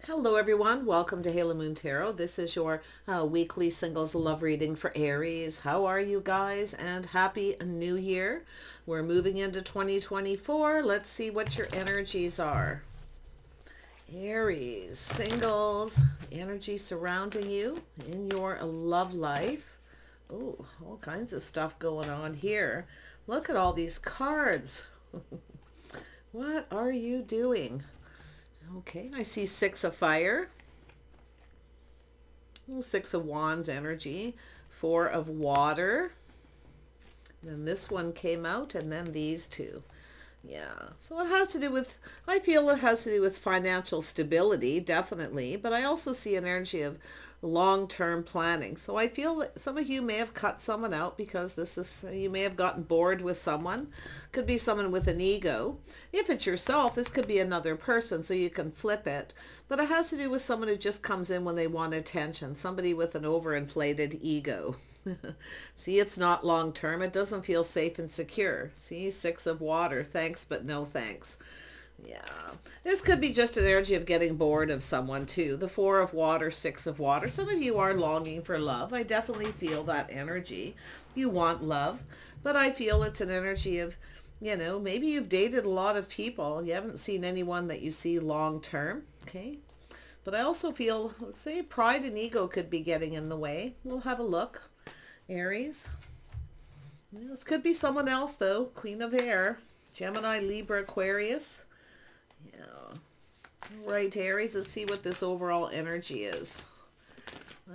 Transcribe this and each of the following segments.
Hello everyone, welcome to Halo Moon Tarot. This is your weekly singles love reading for Aries. How are you guys? And happy new year. We're moving into 2024. Let's see what your energies are. Aries, singles, energy surrounding you in your love life. Oh, all kinds of stuff going on here. Look at all these cards. What are you doing? Okay, I see Six of Fire, Six of Wands energy, Four of Water, then this one came out, and then these two. Yeah, so it has to do with, I feel it has to do with financial stability, definitely, but I also see an energy of long-term planning. So I feel that some of you may have cut someone out because this is, you may have gotten bored with someone. Could be someone with an ego. If it's yourself, this could be another person, so you can flip it. But it has to do with someone who just comes in when they want attention, somebody with an overinflated ego. See, it's not long term. It doesn't feel safe and secure. See, Six of Water. Thanks, but no thanks. Yeah. This could be just an energy of getting bored of someone too. The Four of Water, Six of Water. Some of you are longing for love. I definitely feel that energy. You want love. But I feel it's an energy of, you know, maybe you've dated a lot of people. You haven't seen anyone that you see long term. Okay. But I also feel, let's say, pride and ego could be getting in the way. We'll have a look. Aries. This could be someone else though. Queen of Air. Gemini, Libra, Aquarius. Yeah. Right, Aries. Let's see what this overall energy is.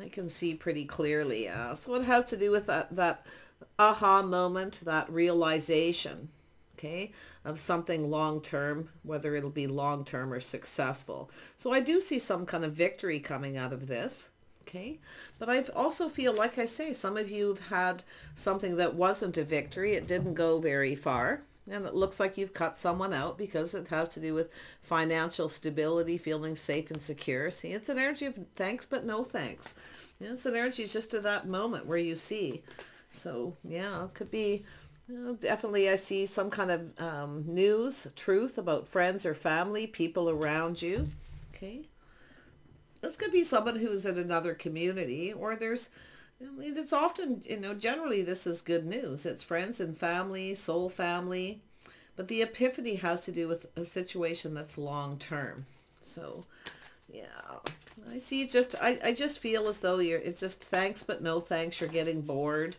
I can see pretty clearly. So it has to do with that aha moment, that realization, okay, of something long-term, whether it'll be long-term or successful. So I do see some kind of victory coming out of this. Okay, but I also feel, like I say, some of you have had something that wasn't a victory. It didn't go very far. And it looks like you've cut someone out because it has to do with financial stability, feeling safe and secure. See, it's an energy of thanks, but no thanks. Yeah, it's an energy just to that moment where you see. So, yeah, it could be, definitely I see some kind of news, truth about friends or family, people around you. Okay. This could be someone who's in another community, or there's, I mean, it's often, you know, generally this is good news. It's friends and family, soul family, but the epiphany has to do with a situation that's long term. So, yeah, I see just, I just feel as though it's just thanks, but no thanks. You're getting bored.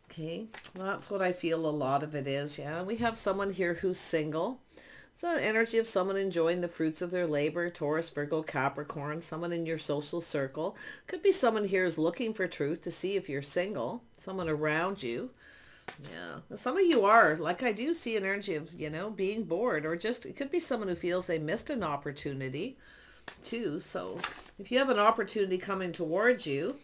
Okay, well, that's what I feel a lot of it is. Yeah, we have someone here who's single. It's an energy of someone enjoying the fruits of their labor. Taurus, Virgo, Capricorn, someone in your social circle. Could be someone here is looking for truth to see if you're single. Someone around you. Yeah. Some of you are, like I do see an energy of, you know, being bored, or just, it could be someone who feels they missed an opportunity too. So if you have an opportunity coming towards you,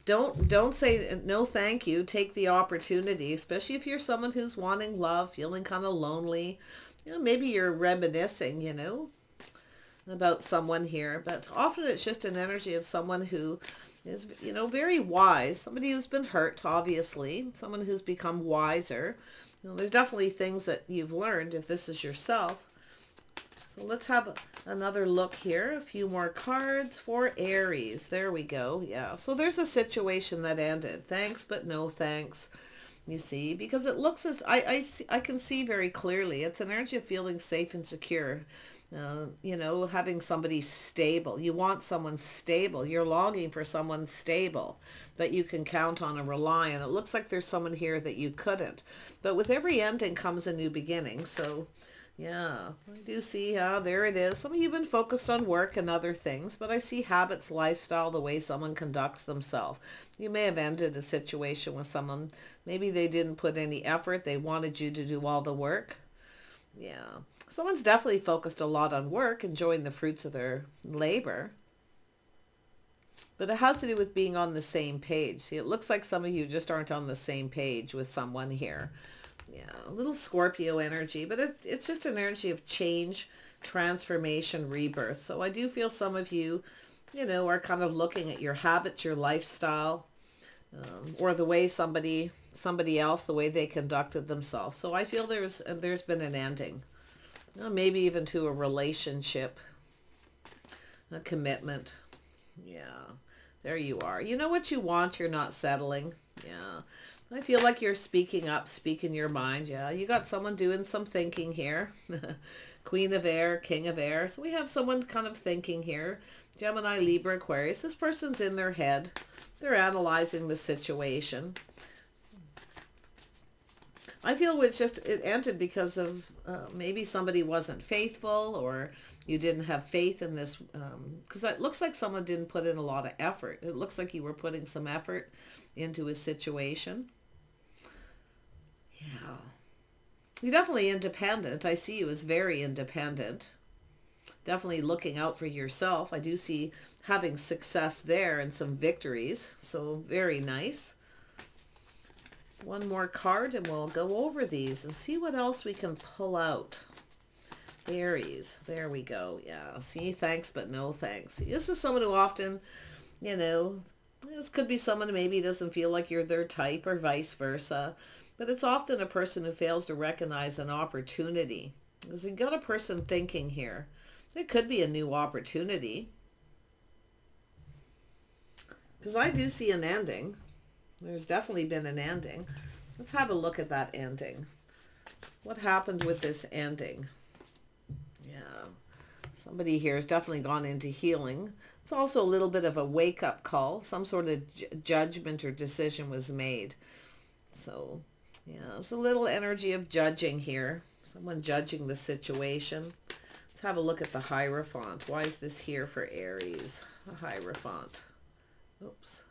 don't say no thank you. Take the opportunity, especially if you're someone who's wanting love, feeling kind of lonely. You know, maybe you're reminiscing, you know, about someone here, but often it's just an energy of someone who is, you know, very wise, somebody who's been hurt, obviously, someone who's become wiser. You know, there's definitely things that you've learned if this is yourself. So let's have another look here. A few more cards for Aries. There we go. Yeah. So there's a situation that ended. Thanks, but no thanks. You see, because it looks as I can see very clearly. It's an energy of feeling safe and secure. You know, having somebody stable. You want someone stable. You're longing for someone stable that you can count on and rely on. It looks like there's someone here that you couldn't. But with every ending comes a new beginning. So, yeah, I do see, there it is. Some of you have been focused on work and other things, but I see habits, lifestyle, the way someone conducts themselves. You may have ended a situation with someone. Maybe they didn't put any effort. They wanted you to do all the work. Yeah. Someone's definitely focused a lot on work, enjoying the fruits of their labor. But it has to do with being on the same page. See, it looks like some of you just aren't on the same page with someone here. Yeah, a little Scorpio energy, but it's just an energy of change, transformation, rebirth. So I do feel some of you, you know, are kind of looking at your habits, your lifestyle, or the way somebody else, the way they conducted themselves. So I feel there's been an ending, maybe even to a relationship. a commitment. Yeah, there you are. You know what you want, you're not settling. Yeah, I feel like you're speaking up, speaking your mind. Yeah, you got someone doing some thinking here. Queen of Air, King of Air. So we have someone kind of thinking here. Gemini, Libra, Aquarius. This person's in their head. They're analyzing the situation. I feel it ended because of maybe somebody wasn't faithful, or you didn't have faith in this, because it looks like someone didn't put in a lot of effort. It looks like you were putting some effort into a situation. Yeah. You're definitely independent. I see you as very independent. Definitely looking out for yourself. I do see having success there and some victories. So very nice. One more card and we'll go over these and see what else we can pull out. Aries. There we go. Yeah. See, thanks, but no thanks. This is someone who often, you know, this could be someone who maybe doesn't feel like you're their type or vice versa. But it's often a person who fails to recognize an opportunity. Because you've got a person thinking here. It could be a new opportunity. Because I do see an ending. There's definitely been an ending. Let's have a look at that ending. What happened with this ending? Yeah. Somebody here has definitely gone into healing. It's also a little bit of a wake-up call. Some sort of judgment or decision was made. So, yeah, it's a little energy of judging here. Someone judging the situation. Let's have a look at the Hierophant. Why is this here for Aries? The Hierophant. Oops.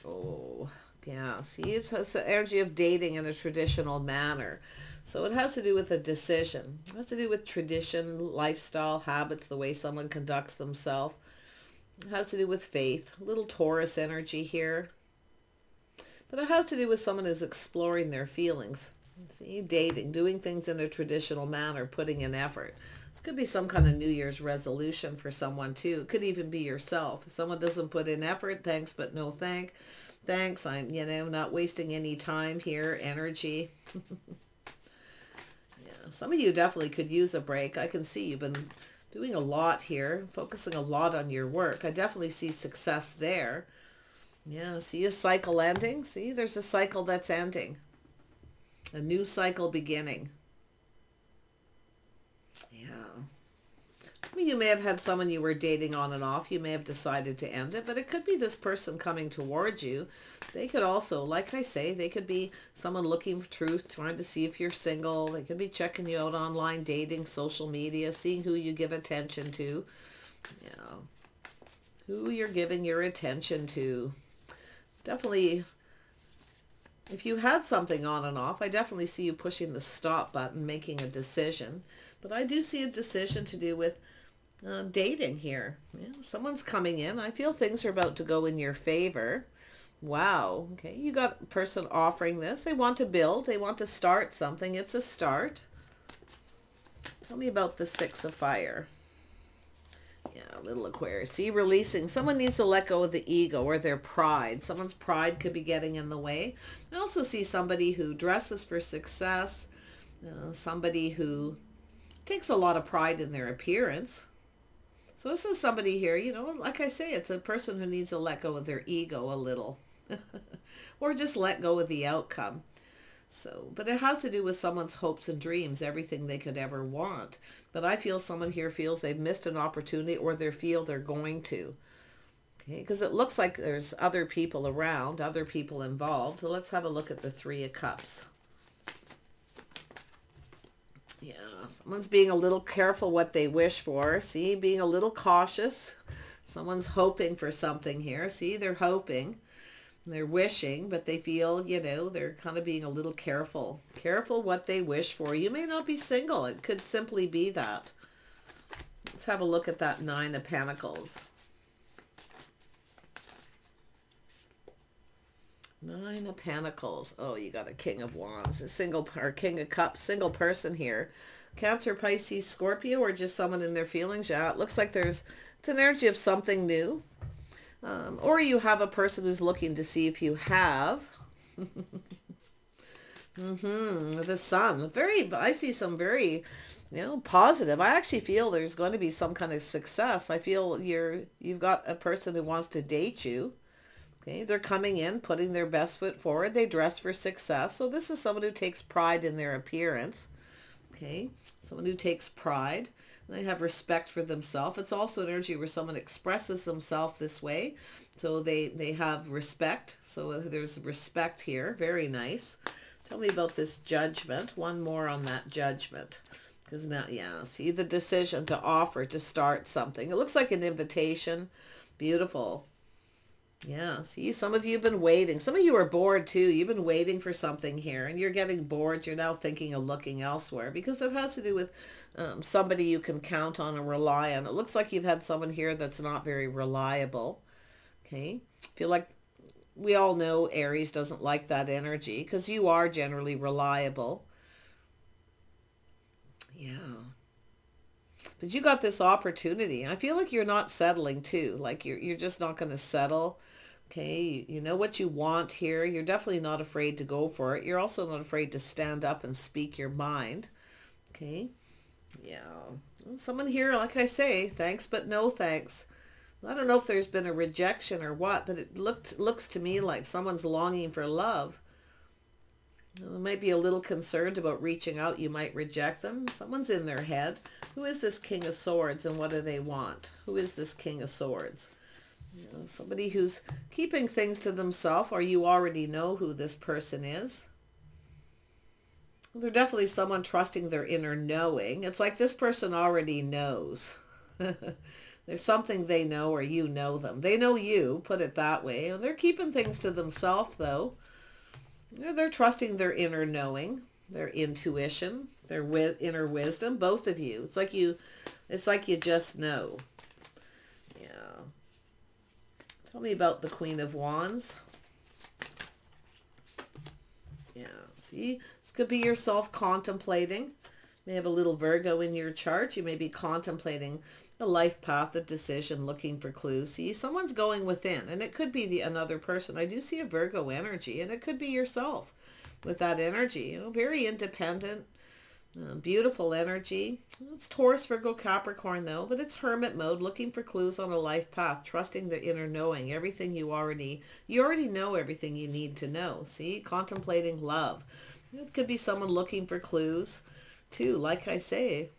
Oh, yeah. See, it's the energy of dating in a traditional manner. So it has to do with a decision. It has to do with tradition, lifestyle, habits, the way someone conducts themselves. It has to do with faith. A little Taurus energy here. But it has to do with someone who's exploring their feelings. See, dating, doing things in a traditional manner, putting in effort. This could be some kind of New Year's resolution for someone too. It could even be yourself. If someone doesn't put in effort, thanks but no thanks. I'm, you know, not wasting any time here, energy. Yeah, some of you definitely could use a break. I can see you've been doing a lot here, focusing a lot on your work. I definitely see success there. Yeah, see a cycle ending? See, there's a cycle that's ending. A new cycle beginning. Yeah. I mean, you may have had someone you were dating on and off. You may have decided to end it, but it could be this person coming towards you. They could also, like I say, they could be someone looking for truth, trying to see if you're single. They could be checking you out online, dating, social media, seeing who you give attention to. Yeah. Who you're giving your attention to. Definitely, if you had something on and off, I definitely see you pushing the stop button, making a decision. But I do see a decision to do with dating here. Yeah, someone's coming in. I feel things are about to go in your favor. Wow. Okay, you got a person offering this. They want to build. They want to start something. It's a start. Tell me about the Six of Fire. Yeah, little Aquarius. See, releasing. Someone needs to let go of the ego or their pride. Someone's pride could be getting in the way. I also see somebody who dresses for success. Somebody who takes a lot of pride in their appearance. So this is somebody here, you know, like I say, it's a person who needs to let go of their ego a little. Or just let go of the outcome. So, but it has to do with someone's hopes and dreams, everything they could ever want. But I feel someone here feels they've missed an opportunity, or they feel they're going to. Okay, because it looks like there's other people around, other people involved. So let's have a look at the Three of Cups. Yeah, someone's being a little careful what they wish for. See, being a little cautious. Someone's hoping for something here. See, they're hoping. They're wishing, but they feel, you know, they're kind of being a little careful. Careful what they wish for. You may not be single. It could simply be that. Let's have a look at that Nine of Pentacles. Nine of Pentacles. Oh, you got a King of Wands. A single, or King of Cups. Single person here. Cancer, Pisces, Scorpio, or just someone in their feelings. Yeah, it looks like it's an energy of something new. Or you have a person who's looking to see if you have. The Sun. I see some very you know, positive. I actually feel there's going to be some kind of success. I feel you've got a person who wants to date you. Okay, they're coming in, putting their best foot forward. They dress for success. So this is someone who takes pride in their appearance. Okay, someone who takes pride. And they have respect for themselves. It's also an energy where someone expresses themselves this way. So they have respect. So there's respect here. Very nice. Tell me about this Judgment. One more on that Judgment. Because now, yeah, see the decision to offer, to start something. It looks like an invitation. Beautiful. Yeah, see, some of you have been waiting. Some of you are bored too. You've been waiting for something here and you're getting bored. You're now thinking of looking elsewhere because it has to do with somebody you can count on and rely on. It looks like you've had someone here that's not very reliable. Okay, feel like we all know Aries doesn't like that energy because you are generally reliable. Yeah. But you got this opportunity. I feel like you're not settling too. Like you're just not going to settle. Okay, you know what you want here. You're definitely not afraid to go for it. You're also not afraid to stand up and speak your mind. Okay, yeah. Someone here, like I say, thanks but no thanks. I don't know if there's been a rejection or what, but it looks to me like someone's longing for love. They might be a little concerned about reaching out. You might reject them. Someone's in their head. Who is this King of Swords and what do they want? Who is this King of Swords? You know, somebody who's keeping things to themselves, or you already know who this person is. They're definitely someone trusting their inner knowing. It's like this person already knows. There's something they know or you know them. They know you, put it that way. And they're keeping things to themselves though. They're trusting their inner knowing, their intuition, their inner wisdom, both of you. It's like you just know. Yeah. Tell me about the Queen of Wands. Yeah, see, this could be yourself contemplating. You may have a little Virgo in your chart. You may be contemplating a life path, a decision, looking for clues. See, someone's going within, and it could be another person. I do see a Virgo energy, and it could be yourself with that energy. You know, very independent, beautiful energy. It's Taurus, Virgo, Capricorn though, but it's hermit mode, looking for clues on a life path, trusting the inner knowing, everything you already know everything you need to know. See, contemplating love. It could be someone looking for clues too, like I say.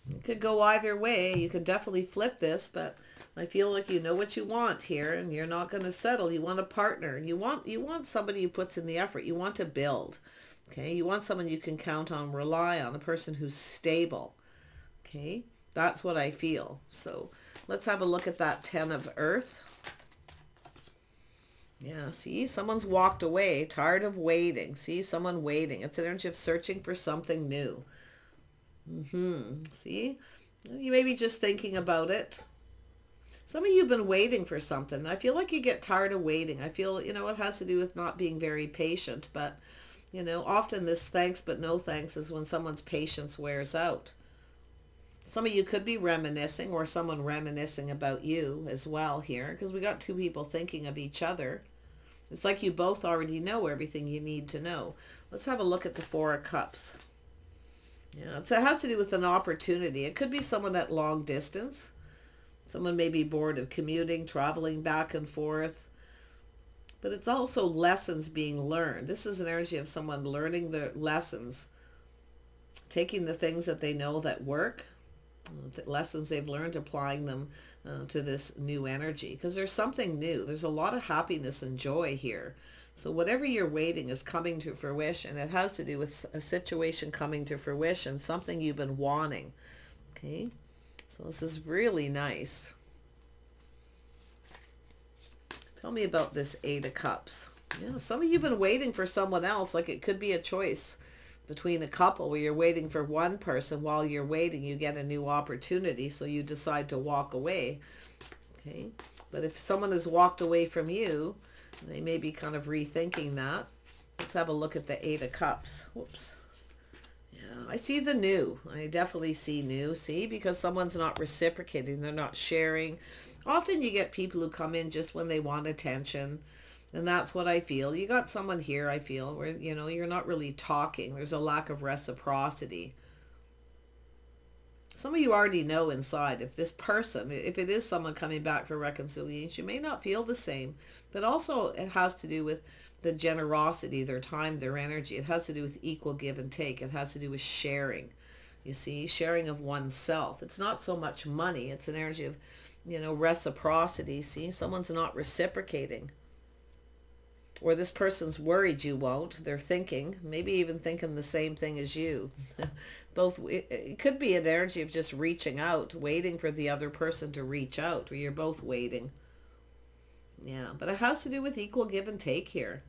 It could go either way. You could definitely flip this, but I feel like you know what you want here and you're not going to settle. You want a partner. You want somebody who puts in the effort. You want to build. Okay? You want someone you can count on, rely on, a person who's stable. Okay? That's what I feel. So let's have a look at that 10 of Earth. Yeah, see, someone's walked away, tired of waiting. See, someone waiting. It's an energy of searching for something new. See, you may be just thinking about it. Some of you have been waiting for something. I feel like you get tired of waiting. I feel, you know, it has to do with not being very patient. But, you know, often this thanks but no thanks is when someone's patience wears out. Some of you could be reminiscing, or someone reminiscing about you as well here, because we got two people thinking of each other. It's like you both already know everything you need to know. Let's have a look at the Four of Cups. Yeah, so it has to do with an opportunity. It could be someone at long distance. Someone may be bored of commuting, traveling back and forth. But it's also lessons being learned. This is an energy of someone learning the lessons, taking the things that they know that work, the lessons they've learned, applying them to this new energy. Because there's something new. There's a lot of happiness and joy here. So whatever you're waiting is coming to fruition. It has to do with a situation coming to fruition, something you've been wanting. Okay, so this is really nice. Tell me about this Eight of Cups. Yeah, some of you have been waiting for someone else. Like it could be a choice between a couple where you're waiting for one person. While you're waiting, you get a new opportunity, so you decide to walk away. Okay, but if someone has walked away from you, they may be kind of rethinking that. Let's have a look at the Eight of Cups. Whoops. Yeah, I see the new. I definitely see new. See, because someone's not reciprocating. They're not sharing. Often you get people who come in just when they want attention. And that's what I feel. You got someone here, I feel, where, you know, you're not really talking. There's a lack of reciprocity. Some of you already know inside if this person, if it is someone coming back for reconciliation, you may not feel the same. But also it has to do with the generosity, their time, their energy. It has to do with equal give and take. It has to do with sharing. You see, sharing of oneself. It's not so much money. It's an energy of, you know, reciprocity. See, someone's not reciprocating. Or this person's worried you won't. They're thinking, maybe even thinking the same thing as you. Both, it could be an energy of just reaching out, waiting for the other person to reach out, or you're both waiting. Yeah, but it has to do with equal give and take here.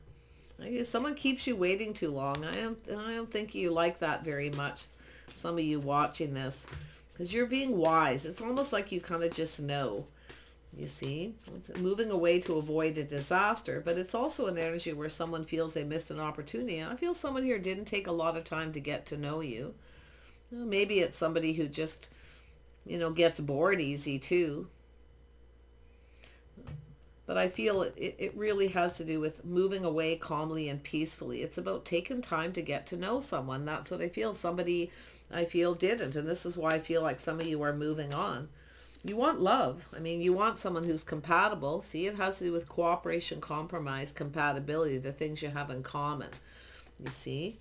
If someone keeps you waiting too long, I don't think you like that very much, some of you watching this, because you're being wise. It's almost like you kind of just know. You see, it's moving away to avoid a disaster, but it's also an energy where someone feels they missed an opportunity. I feel someone here didn't take a lot of time to get to know you. Maybe it's somebody who just, you know, gets bored easy too. But I feel it really has to do with moving away calmly and peacefully. It's about taking time to get to know someone. That's what I feel. Somebody, I feel, didn't. And this is why I feel like some of you are moving on. You want love. I mean, you want someone who's compatible. See, it has to do with cooperation, compromise, compatibility, the things you have in common. You see,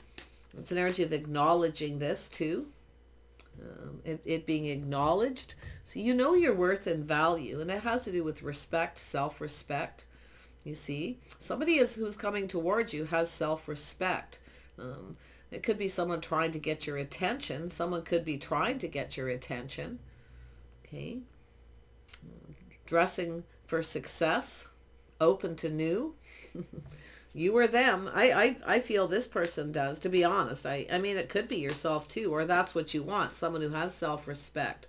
it's an energy of acknowledging this too. It being acknowledged. So you know your worth and value, and it has to do with respect, self-respect. You see, somebody who's coming towards you has self-respect. It could be someone trying to get your attention. Someone could be trying to get your attention. Okay. Dressing for success, open to new. You or them. I feel this person does, to be honest. I mean, it could be yourself too, or that's what you want. Someone who has self-respect.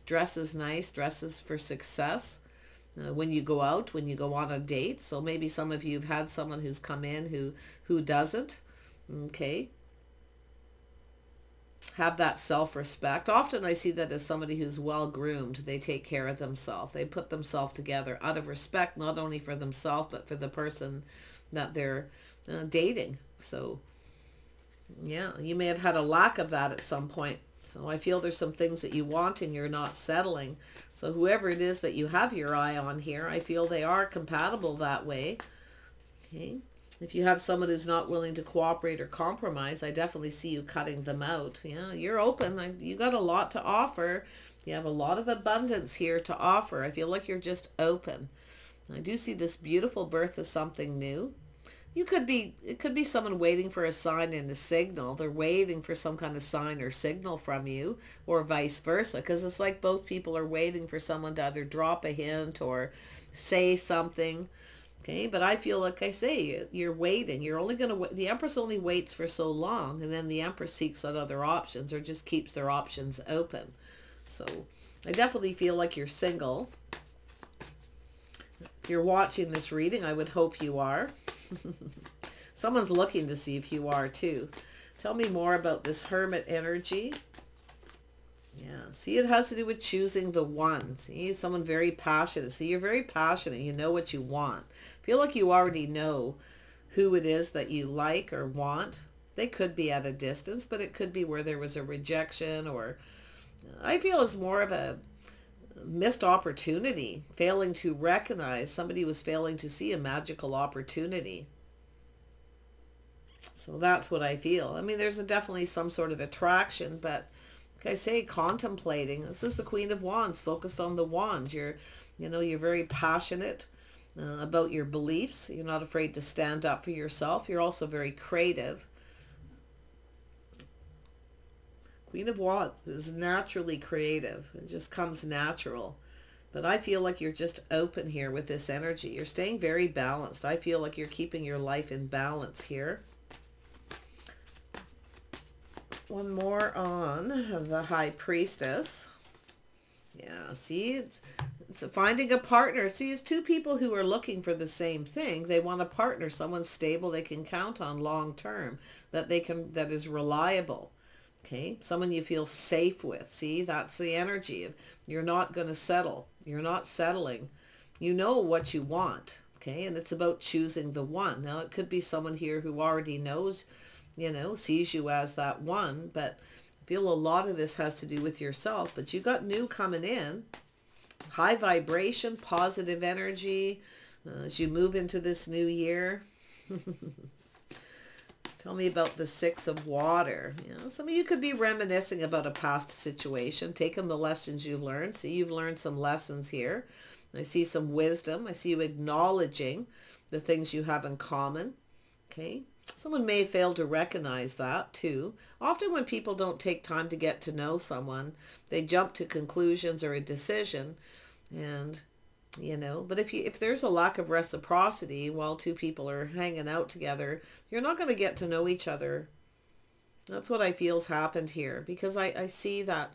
Dresses nice, dresses for success. When you go out, when you go on a date. So maybe some of you have had someone who's come in who doesn't. Okay. Have that self-respect. Often I see that as somebody who's well-groomed. They take care of themselves. They put themselves together out of respect, not only for themselves, but for the person that they're dating. So, yeah, you may have had a lack of that at some point. So I feel there's some things that you want and you're not settling. So whoever it is that you have your eye on here, I feel they are compatible that way. Okay. If you have someone who's not willing to cooperate or compromise, I definitely see you cutting them out. Yeah, you're open. You got a lot to offer. You have a lot of abundance here to offer. I feel like you're just open. I do see this beautiful birth of something new. It could be someone waiting for a sign and a signal. They're waiting for some kind of sign or signal from you, or vice versa, because it's like both people are waiting for someone to either drop a hint or say something. Okay, but I feel like I say, you're waiting. You're only going to wait. The Empress only waits for so long, and then the Empress seeks out other options or just keeps their options open. So I definitely feel like you're single. If you're watching this reading, I would hope you are. Someone's looking to see if you are too. Tell me more about this Hermit energy. Yeah, see, it has to do with choosing the one. See, someone very passionate. See, you're very passionate. You know what you want. Feel like you already know who it is that you like or want. They could be at a distance, but it could be where there was a rejection, or I feel it's more of a missed opportunity, failing to recognize. Somebody was failing to see a magical opportunity. So that's what I feel. I mean, there's definitely some sort of attraction, but like I say, contemplating. This is the Queen of Wands, focused on the wands. You're very passionate about your beliefs. You're not afraid to stand up for yourself. You're also very creative. Queen of Wands is naturally creative. It just comes natural. But I feel like you're just open here with this energy. You're staying very balanced. I feel like you're keeping your life in balance here. One more on the High Priestess. Yeah, see, it's finding a partner. See, it's two people who are looking for the same thing. They want a partner, someone stable they can count on long term, that is reliable. Okay, someone you feel safe with. See, that's the energy of you're not going to settle. You're not settling. You know what you want. Okay, and it's about choosing the one. Now, it could be someone here who already knows, sees you as that one, but I feel a lot of this has to do with yourself, but you got new coming in. High vibration, positive energy as you move into this new year. Tell me about the Six of Water. You know, some of you could be reminiscing about a past situation, taking the lessons you've learned. See, you've learned some lessons here. I see some wisdom. I see you acknowledging the things you have in common. Okay. Someone may fail to recognize that too. Often when people don't take time to get to know someone, they jump to conclusions or a decision. And, you know, but if there's a lack of reciprocity while two people are hanging out together, you're not going to get to know each other. That's what I feel's happened here, because I see that,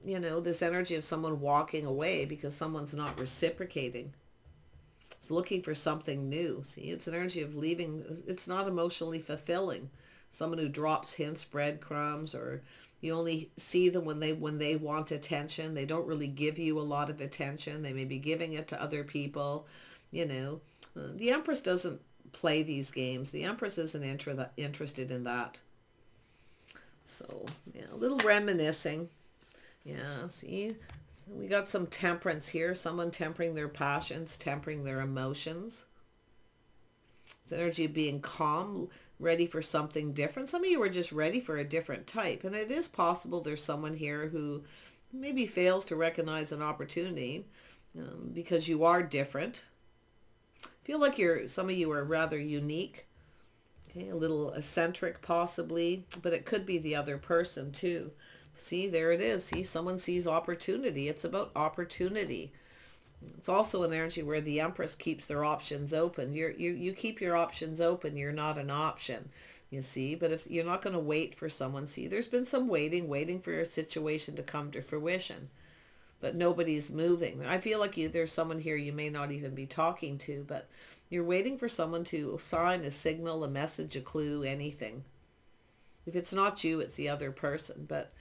you know, this energy of someone walking away because someone's not reciprocating. It's looking for something new. See, it's an energy of leaving. It's not emotionally fulfilling. Someone who drops hints, breadcrumbs, or you only see them when they want attention. They don't really give you a lot of attention. They may be giving it to other people. You know, the Empress doesn't play these games. The Empress isn't interested in that. So, yeah, a little reminiscing. Yeah, see, so we got some temperance here. Someone tempering their passions, tempering their emotions. It's energy of being calm, ready for something different. Some of you are just ready for a different type. And it is possible there's someone here who maybe fails to recognize an opportunity because you are different. I feel like some of you are rather unique. Okay, a little eccentric possibly, but it could be the other person too. See, there it is. See, someone sees opportunity. It's about opportunity. It's also an energy where the Empress keeps their options open. You keep your options open. You're not an option, you see. But if you're not going to wait for someone, see, there's been some waiting for a situation to come to fruition. But nobody's moving. I feel like there's someone here you may not even be talking to, but you're waiting for someone to sign a signal, a message, a clue, anything. If it's not you, it's the other person. But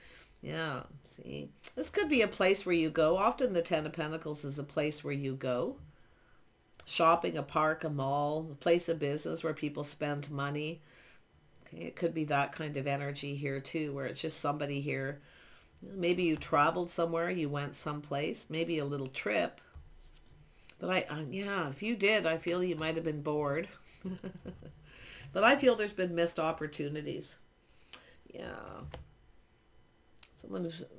yeah, see, this could be a place where you go. Often the Ten of Pentacles is a place where you go. Shopping, a park, a mall, a place of business where people spend money. Okay, it could be that kind of energy here too, where it's just somebody here. Maybe you traveled somewhere, you went someplace, maybe a little trip. But yeah, if you did, I feel you might have been bored. But I feel there's been missed opportunities. Yeah.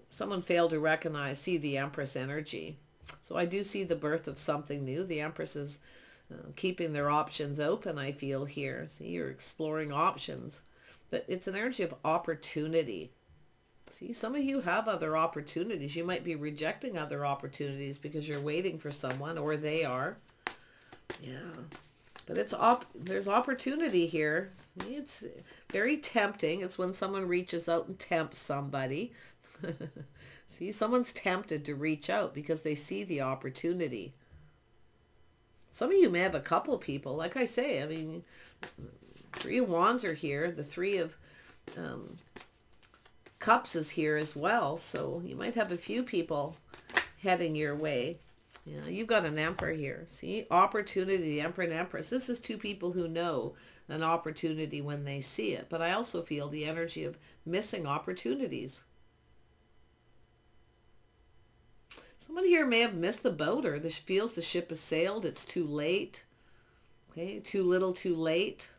Someone failed to recognize, see the Empress energy. So I do see the birth of something new. The Empress is keeping their options open, I feel here. See, you're exploring options. But it's an energy of opportunity. See, some of you have other opportunities. You might be rejecting other opportunities because you're waiting for someone, or they are. Yeah. But there's opportunity here. See, it's very tempting. It's when someone reaches out and tempts somebody. See, someone's tempted to reach out because they see the opportunity. Some of you may have a couple people. Like I say, I mean, Three of Wands are here. The Three of Cups is here as well. So you might have a few people heading your way. Yeah, you've got an Emperor here. See, opportunity, the Emperor and Empress. This is two people who know an opportunity when they see it. But I also feel the energy of missing opportunities. Someone here may have missed the boat, or this feels the ship has sailed. It's too late. Okay, too little, too late.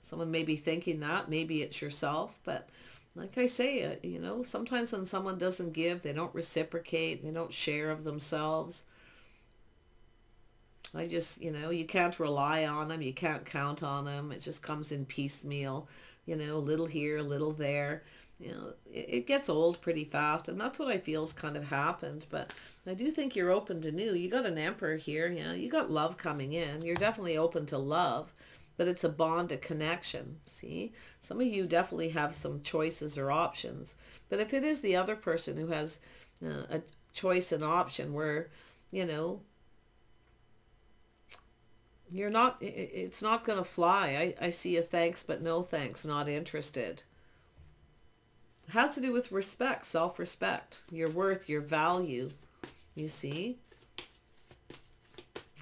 Someone may be thinking that. Maybe it's yourself. But like I say, you know, sometimes when someone doesn't give, they don't reciprocate, they don't share of themselves. I just, you know, you can't rely on them. You can't count on them. It just comes in piecemeal, you know, a little here, a little there. You know, it gets old pretty fast, and that's what I feel's kind of happened. But I do think you're open to new. You got an Emperor here. You know, you got love coming in. You're definitely open to love, but it's a bond, a connection. See, some of you definitely have some choices or options. But if it is the other person who has a choice and option where, you know, you're not, it's not going to fly. I see a thanks, but no thanks, not interested. It has to do with respect, self-respect, your worth, your value, you see.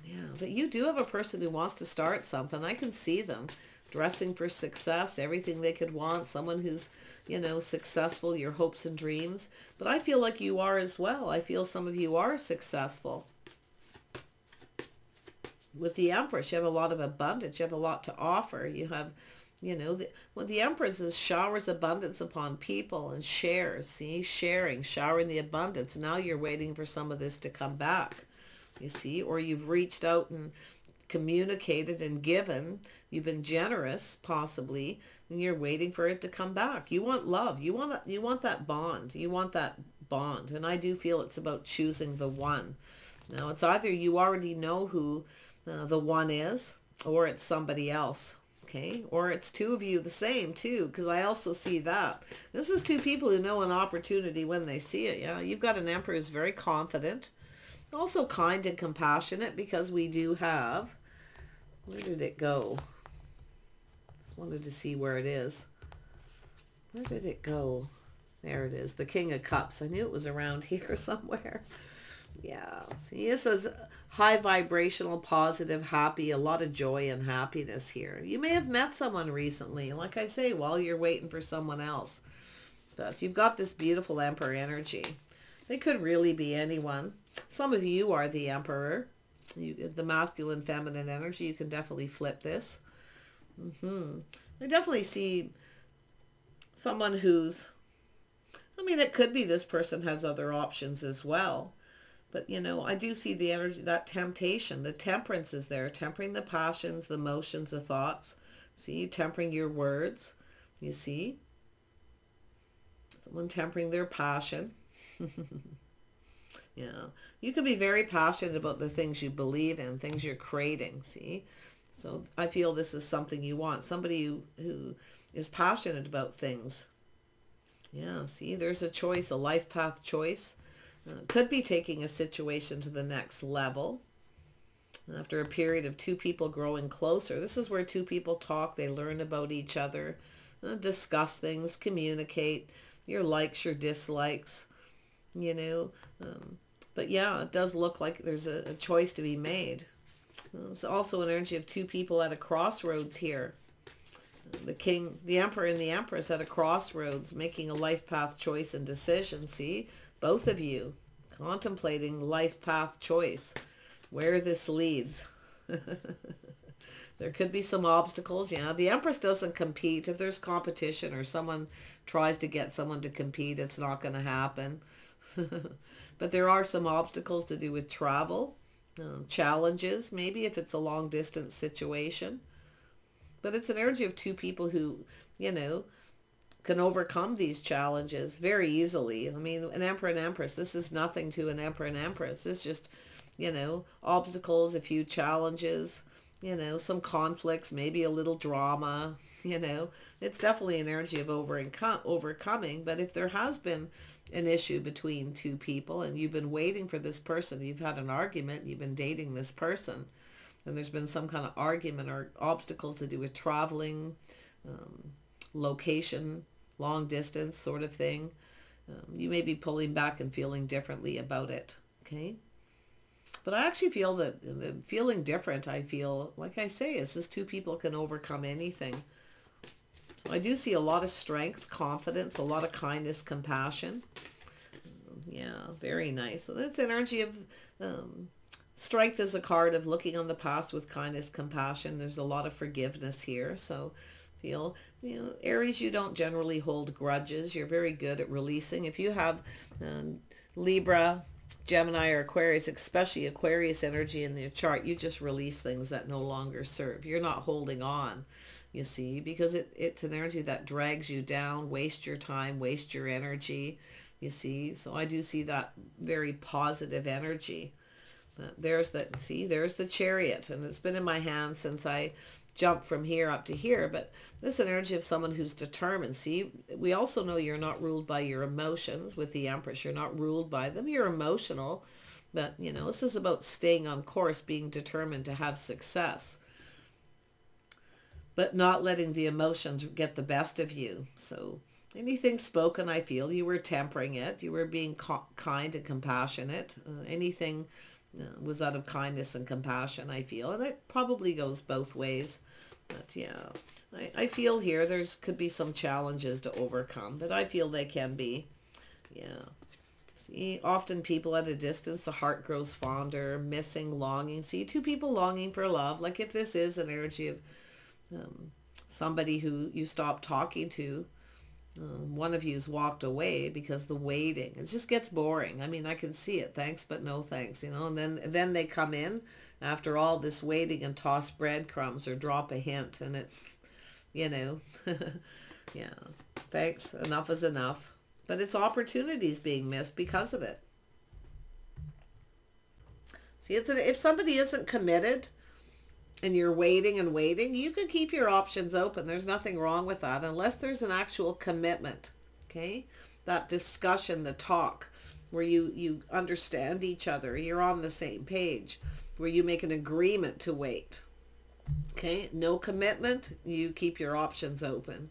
Yeah, but you do have a person who wants to start something. I can see them. dressing for success, everything they could want, someone who's, you know, successful, your hopes and dreams. But I feel like you are as well. I feel some of you are successful. With the Empress, you have a lot of abundance. You have a lot to offer. You have, you know, when the Empress is showers abundance upon people and shares, see, sharing, showering the abundance. Now you're waiting for some of this to come back, you see, or you've reached out and communicated and given. You've been generous, possibly, and you're waiting for it to come back. You want love. You want that bond. You want that bond. And I do feel it's about choosing the one. Now, it's either you already know who the one is, or it's somebody else. Okay, or it's two of you the same too, because I also see that. This is two people who know an opportunity when they see it. Yeah, you've got an Emperor who's very confident, also kind and compassionate, because we do have, where did it go? Just wanted to see where it is. Where did it go? There it is, the King of Cups. I knew it was around here somewhere. Yeah, see, this is high vibrational, positive, happy, a lot of joy and happiness here. You may have met someone recently, like I say, while you're waiting for someone else. But you've got this beautiful Emperor energy. They could really be anyone. Some of you are the Emperor. The masculine, feminine energy, you can definitely flip this. I definitely see someone who's, I mean, it could be this person has other options as well. But, you know, I do see the energy, that temptation, the temperance is there, tempering the passions, the emotions, the thoughts. See, tempering your words, you see. Someone tempering their passion. Yeah, you can be very passionate about the things you believe in, things you're creating, see. So I feel this is something you want, somebody who is passionate about things. Yeah, see, there's a choice, a life path choice. Could be taking a situation to the next level after a period of two people growing closer. This is where two people talk, they learn about each other, discuss things, communicate your likes, your dislikes, you know. But yeah, it does look like there's a choice to be made. It's also an energy of two people at a crossroads here. The King, the Emperor and the Empress at a crossroads, making a life path choice and decision, see? Both of you contemplating life path choice, where this leads. There could be some obstacles. Yeah, the Empress doesn't compete. If there's competition or someone tries to get someone to compete, it's not going to happen. But there are some obstacles to do with travel, challenges, maybe if it's a long distance situation. But it's an energy of two people who, you know, can overcome these challenges very easily. I mean, an Emperor and Empress, this is nothing to an Emperor and Empress. It's just, you know, obstacles, a few challenges, you know, some conflicts, maybe a little drama, you know. It's definitely an energy of overcoming. But if there has been an issue between two people and you've been waiting for this person, you've had an argument, you've been dating this person, and there's been some kind of argument or obstacles to do with traveling, location, long distance sort of thing, you may be pulling back and feeling differently about it. Okay, but I actually feel that the feeling different, I feel, like I say, is this two people can overcome anything. So I do see a lot of strength, confidence, a lot of kindness, compassion. Yeah, very nice. So that's energy of strength is a card of looking on the past with kindness, compassion. There's a lot of forgiveness here. So feel, you know, Aries, you don't generally hold grudges. You're very good at releasing. If you have Libra, Gemini, or Aquarius, especially Aquarius energy in your chart, you just release things that no longer serve. You're not holding on, you see, because it's an energy that drags you down, waste your time, waste your energy, you see. So I do see that very positive energy. There's that, see, there's the Chariot, and it's been in my hand since I jumped from here up to here. But this energy of someone who's determined. See, we also know you're not ruled by your emotions with the Empress. You're not ruled by them. You're emotional, but you know, this is about staying on course, being determined to have success, but not letting the emotions get the best of you. So anything spoken, I feel you were tempering it. You were being kind and compassionate. Anything was out of kindness and compassion, I feel. And it probably goes both ways. But yeah, I feel here could be some challenges to overcome, but I feel they can be. Yeah. See, often people at a distance, the heart grows fonder, missing, longing. See, two people longing for love. Like if this is an energy of somebody who you stopped talking to, one of you's walked away because the waiting, it just gets boring. I mean, I can see it. Thanks, but no thanks, you know, and then they come in after all this waiting and toss breadcrumbs or drop a hint, and it's, you know, yeah, thanks, enough is enough. But it's opportunities being missed because of it. See, if somebody isn't committed and you're waiting and waiting, you can keep your options open. There's nothing wrong with that unless there's an actual commitment, okay? That discussion, the talk, where you understand each other, you're on the same page, where you make an agreement to wait, okay? No commitment, you keep your options open.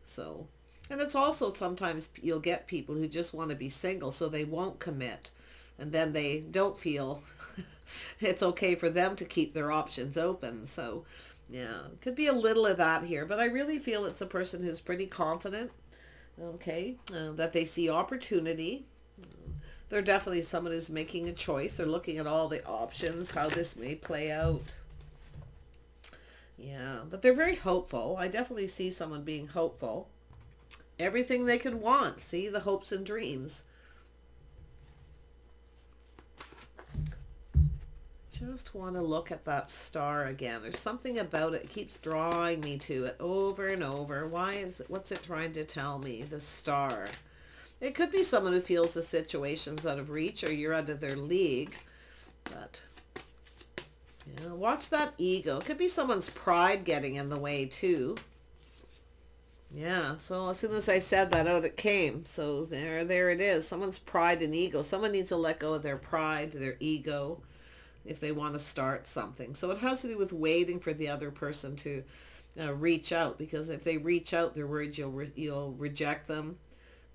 So, and it's also sometimes you'll get people who just want to be single, so they won't commit, and then they don't feel it's okay for them to keep their options open. So yeah, it could be a little of that here, but I really feel it's a person who's pretty confident, okay, that they see opportunity. They're definitely someone who's making a choice. They're looking at all the options, how this may play out. Yeah, but they're very hopeful. I definitely see someone being hopeful. Everything they could want. See, the hopes and dreams. Just want to look at that star again. There's something about it. It keeps drawing me to it over and over. Why is it? What's it trying to tell me? The star. It could be someone who feels the situation's out of reach or you're out of their league. But yeah, watch that ego. It could be someone's pride getting in the way too. Yeah, so as soon as I said that, out it came. So there it is. Someone's pride and ego. Someone needs to let go of their pride, their ego, if they want to start something. So it has to do with waiting for the other person to reach out, because if they reach out, they're worried you'll reject them.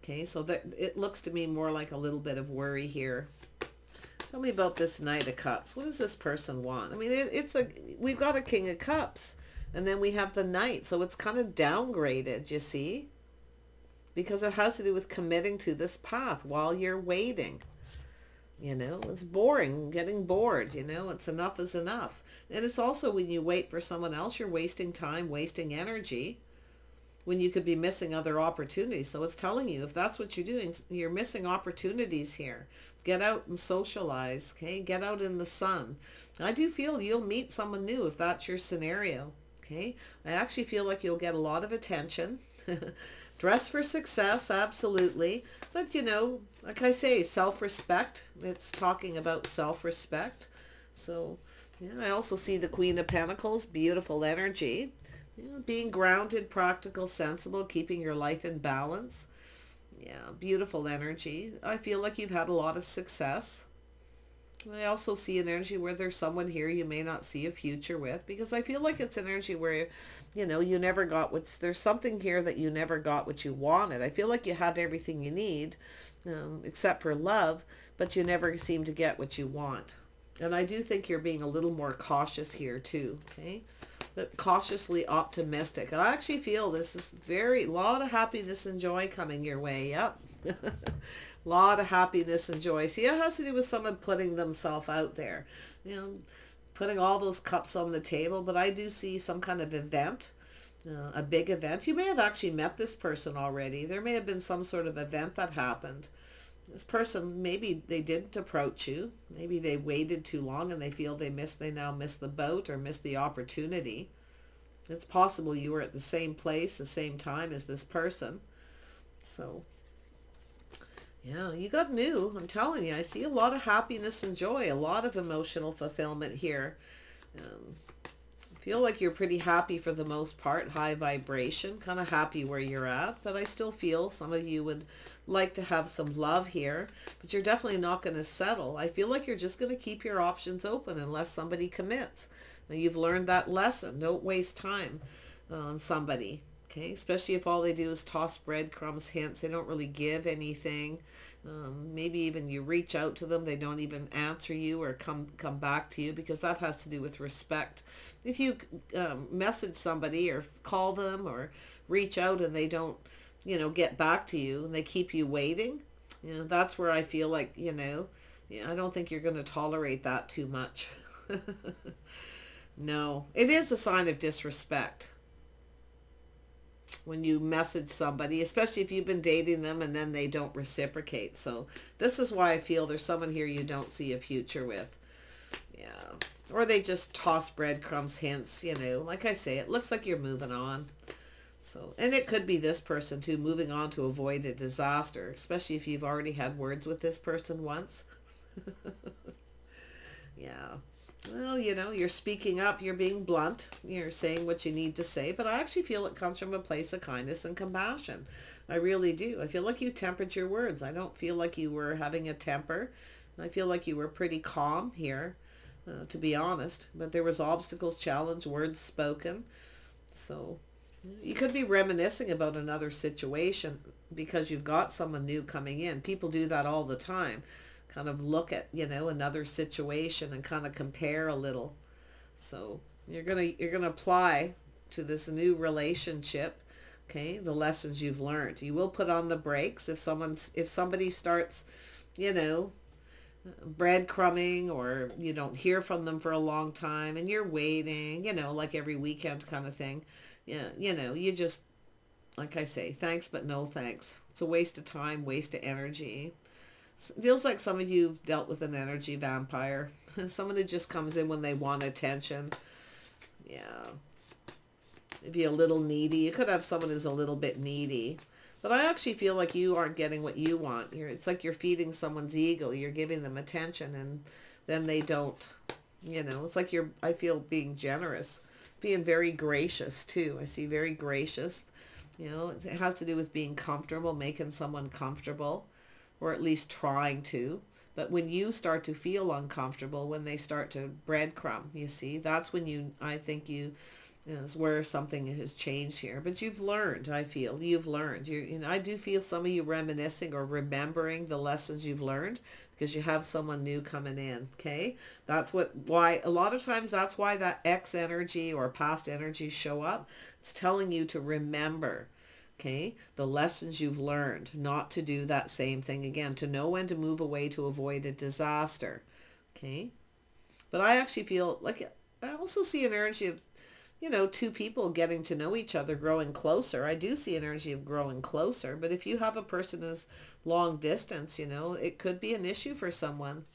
Okay, so that it looks to me more like a little bit of worry here. Tell me about this Knight of Cups. What does this person want? I mean, it's we've got a King of Cups, and then we have the Knight, so it's kind of downgraded, you see, because it has to do with committing to this path while you're waiting. You know, it's boring, getting bored, you know, it's enough is enough. And it's also when you wait for someone else, you're wasting time, wasting energy, when you could be missing other opportunities. So it's telling you, if that's what you're doing, you're missing opportunities here. Get out and socialize, okay? Get out in the sun. I do feel you'll meet someone new if that's your scenario, okay? I actually feel like you'll get a lot of attention. Dress for success, absolutely. But, you know, like I say, self-respect. It's talking about self-respect. So, yeah, I also see the Queen of Pentacles, beautiful energy. You know, being grounded, practical, sensible, keeping your life in balance. Yeah, beautiful energy. I feel like you've had a lot of success. I also see an energy where there's someone here you may not see a future with, because I feel like it's an energy where, you know, you never got there's something here that you never got what you wanted. I feel like you have everything you need, except for love, but you never seem to get what you want. And I do think you're being a little more cautious here too, okay? But cautiously optimistic. And I actually feel this is lot of happiness and joy coming your way. Yep. Lot of happiness and joy. See, it has to do with someone putting themselves out there, you know, putting all those cups on the table. But I do see some kind of event, a big event. You may have actually met this person already. There may have been some sort of event that happened. This person, maybe they didn't approach you. Maybe they waited too long and they feel they now missed the boat or missed the opportunity. It's possible you were at the same place, the same time as this person. So yeah, you got new. I'm telling you, I see a lot of happiness and joy, a lot of emotional fulfillment here. I feel like you're pretty happy for the most part, high vibration, kind of happy where you're at. But I still feel some of you would like to have some love here, but you're definitely not going to settle. I feel like you're just going to keep your options open unless somebody commits. Now, you've learned that lesson. Don't waste time on somebody. Okay, especially if all they do is toss breadcrumbs, hints. They don't really give anything. Maybe even you reach out to them, they don't even answer you or come back to you, because that has to do with respect. If you message somebody or call them or reach out and they don't, you know, get back to you and they keep you waiting, you know, that's where I feel like, you know, yeah, I don't think you're going to tolerate that too much. No, it is a sign of disrespect when you message somebody, especially if you've been dating them and then they don't reciprocate. So this is why I feel there's someone here you don't see a future with. Yeah. Or they just toss breadcrumbs, hints, you know. Like I say, it looks like you're moving on. So, and it could be this person too, moving on to avoid a disaster, especially if you've already had words with this person once. Yeah. Well, you know, you're speaking up, you're being blunt, you're saying what you need to say, but I actually feel it comes from a place of kindness and compassion. I really do. I feel like you tempered your words. I don't feel like you were having a temper. I feel like you were pretty calm here, to be honest, but there was obstacles, challenge, words spoken. So you could be reminiscing about another situation because you've got someone new coming in. People do that all the time. Kind of look at, you know, another situation and kind of compare a little. So you're gonna apply to this new relationship, okay, the lessons you've learned. You will put on the brakes if somebody starts, you know, breadcrumbing, or you don't hear from them for a long time and you're waiting, you know, like every weekend kind of thing. Yeah, you know, you just, like I say, thanks but no thanks. It's a waste of time, waste of energy. Feels like some of you dealt with an energy vampire. Someone who just comes in when they want attention. Yeah. Maybe a little needy. You could have someone who's a little bit needy. But I actually feel like you aren't getting what you want. It's like you're feeding someone's ego. You're giving them attention and then they don't. You know, it's like you're, I feel, being generous. Being very gracious too. I see very gracious. You know, it has to do with being comfortable, making someone comfortable. Or at least trying to. But when you start to feel uncomfortable, when they start to breadcrumb, you see, that's when I think you is where something has changed here. But you've learned, I feel, you've learned. You know, I do feel some of you reminiscing or remembering the lessons you've learned because you have someone new coming in, okay? That's why a lot of times that's why that X energy or past energy show up. It's telling you to remember. Okay, the lessons you've learned, not to do that same thing again, to know when to move away to avoid a disaster. Okay, but I actually feel like I also see an energy of, you know, two people getting to know each other, growing closer. I do see an energy of growing closer, but if you have a person who's long distance, you know, it could be an issue for someone.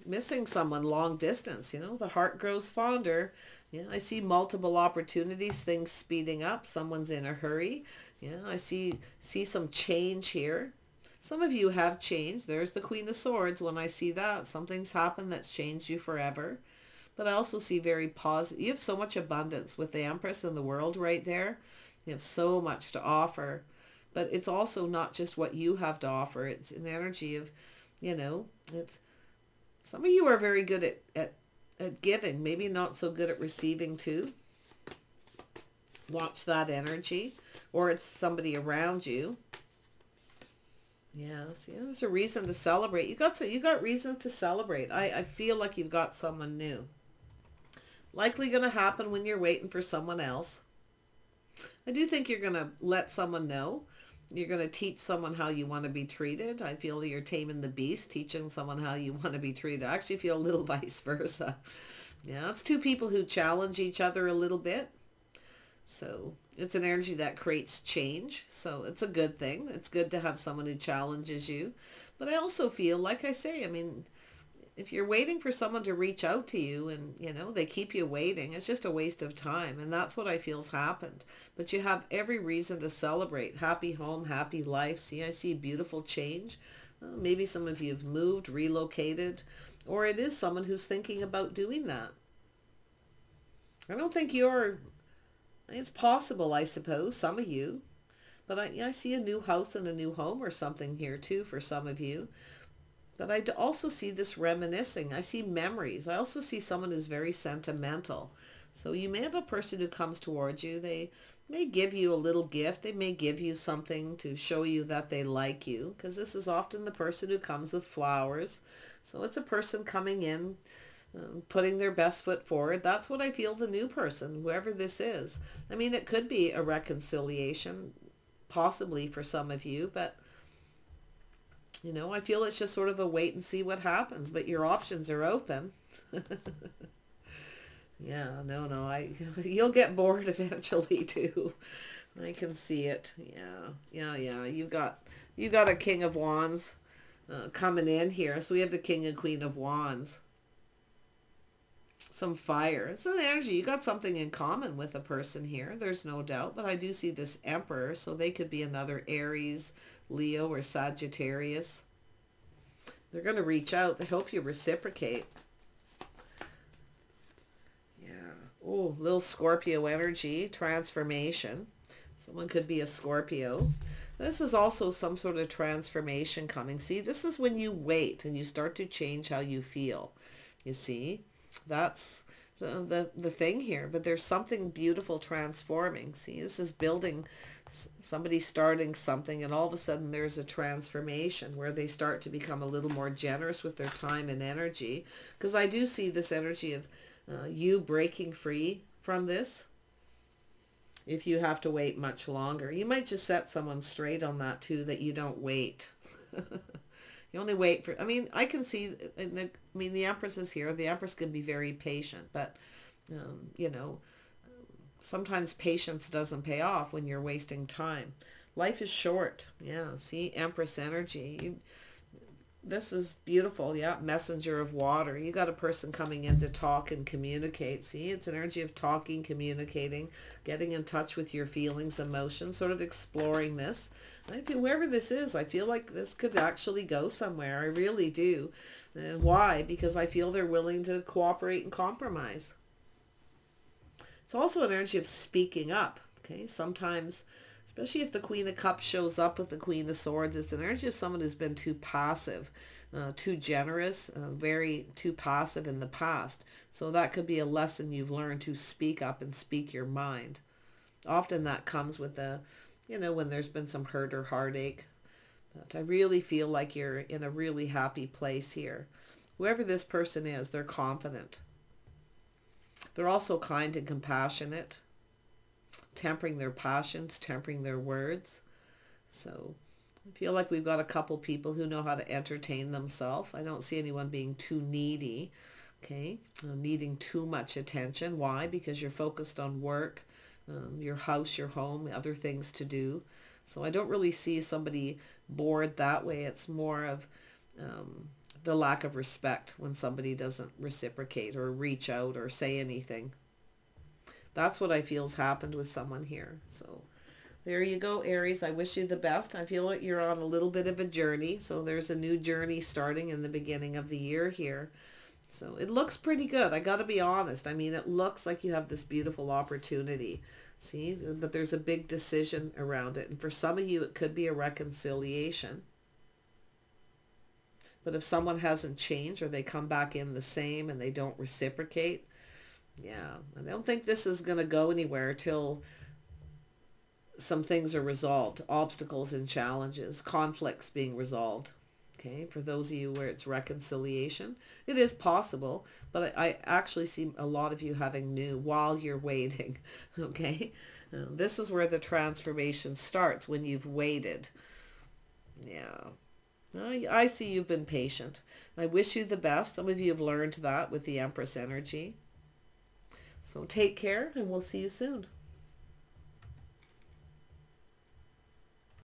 Missing someone long distance, you know, the heart grows fonder. Yeah, I see multiple opportunities, things speeding up. Someone's in a hurry. Yeah, I see some change here. Some of you have changed. There's the Queen of Swords. When I see that, something's happened that's changed you forever. But I also see very positive. You have so much abundance with the Empress in the world right there. You have so much to offer. But it's also not just what you have to offer. It's an energy of, you know, it's some of you are very good at giving, maybe not so good at receiving too. Watch that energy. Or it's somebody around you. Yes, yeah, there's a reason to celebrate. You got reasons to celebrate. I feel like you've got someone new. Likely going to happen when you're waiting for someone else. I do think you're going to let someone know. You're going to teach someone how you want to be treated. I feel you're taming the beast, teaching someone how you want to be treated. I actually feel a little vice versa. Yeah, it's two people who challenge each other a little bit. So it's an energy that creates change. So it's a good thing. It's good to have someone who challenges you. But I also feel, like I say, I mean, if you're waiting for someone to reach out to you and, you know, they keep you waiting, it's just a waste of time. And that's what I feel's happened. But you have every reason to celebrate. Happy home, happy life. See, I see beautiful change. Maybe some of you have moved, relocated, or it is someone who's thinking about doing that. I don't think it's possible, I suppose, some of you. But I see a new house and a new home or something here too for some of you. But I also see this reminiscing. I see memories. I also see someone who's very sentimental. So you may have a person who comes towards you. They may give you a little gift. They may give you something to show you that they like you, because this is often the person who comes with flowers. So it's a person coming in, putting their best foot forward. That's what I feel the new person, whoever this is. I mean, it could be a reconciliation, possibly for some of you, but you know, I feel it's just sort of a wait and see what happens, but your options are open. Yeah, no, you'll get bored eventually too. I can see it. Yeah. You got a King of Wands coming in here. So we have the King and Queen of Wands. Some fire. It's an energy. You got something in common with a person here. There's no doubt. But I do see this Emperor. So they could be another Aries, Leo, or Sagittarius. They're going to reach out. They hope you reciprocate. Oh, little Scorpio energy, transformation. Someone could be a Scorpio. This is also some sort of transformation coming. See, this is when you wait and you start to change how you feel. You see, that's the thing here. But there's something beautiful transforming. See, this is building, somebody starting something, and all of a sudden there's a transformation where they start to become a little more generous with their time and energy. Because I do see this energy of you breaking free from this. If you have to wait much longer, you might just set someone straight on that too, that you don't wait. You only wait for, I mean, I can see, the Empress is here. The Empress can be very patient, but you know, sometimes patience doesn't pay off when you're wasting time. Life is short. Yeah, see, Empress energy. This is beautiful. Yeah, messenger of water. You got a person coming in to talk and communicate. See, it's an energy of talking, communicating, getting in touch with your feelings, emotions, sort of exploring this. I feel, wherever this is, I feel like this could actually go somewhere. I really do. And why? Because I feel they're willing to cooperate and compromise. It's also an energy of speaking up. Okay, sometimes, especially if the Queen of Cups shows up with the Queen of Swords, it's an energy of someone who's been too passive, too generous, very too passive in the past. So that could be a lesson you've learned, to speak up and speak your mind. Often that comes with the, you know, when there's been some hurt or heartache. But I really feel like you're in a really happy place here. Whoever this person is, they're confident. They're also kind and compassionate, tempering their passions, tempering their words. So I feel like we've got a couple people who know how to entertain themselves. I don't see anyone being too needy, okay, needing too much attention. Why? Because you're focused on work, your house, your home, other things to do. So I don't really see somebody bored that way. It's more of the lack of respect when somebody doesn't reciprocate or reach out or say anything. That's what I feel's happened with someone here. So there you go, Aries. I wish you the best. I feel like you're on a little bit of a journey. So there's a new journey starting in the beginning of the year here. So it looks pretty good. I got to be honest. I mean, it looks like you have this beautiful opportunity. See, but there's a big decision around it. And for some of you, it could be a reconciliation. But if someone hasn't changed, or they come back in the same and they don't reciprocate, yeah, I don't think this is going to go anywhere till some things are resolved. Obstacles and challenges, conflicts being resolved. Okay, for those of you where it's reconciliation, it is possible, but I actually see a lot of you having new while you're waiting. Okay, this is where the transformation starts, when you've waited. Yeah, I see you've been patient. I wish you the best. Some of you have learned that with the Empress energy. So take care, and we'll see you soon.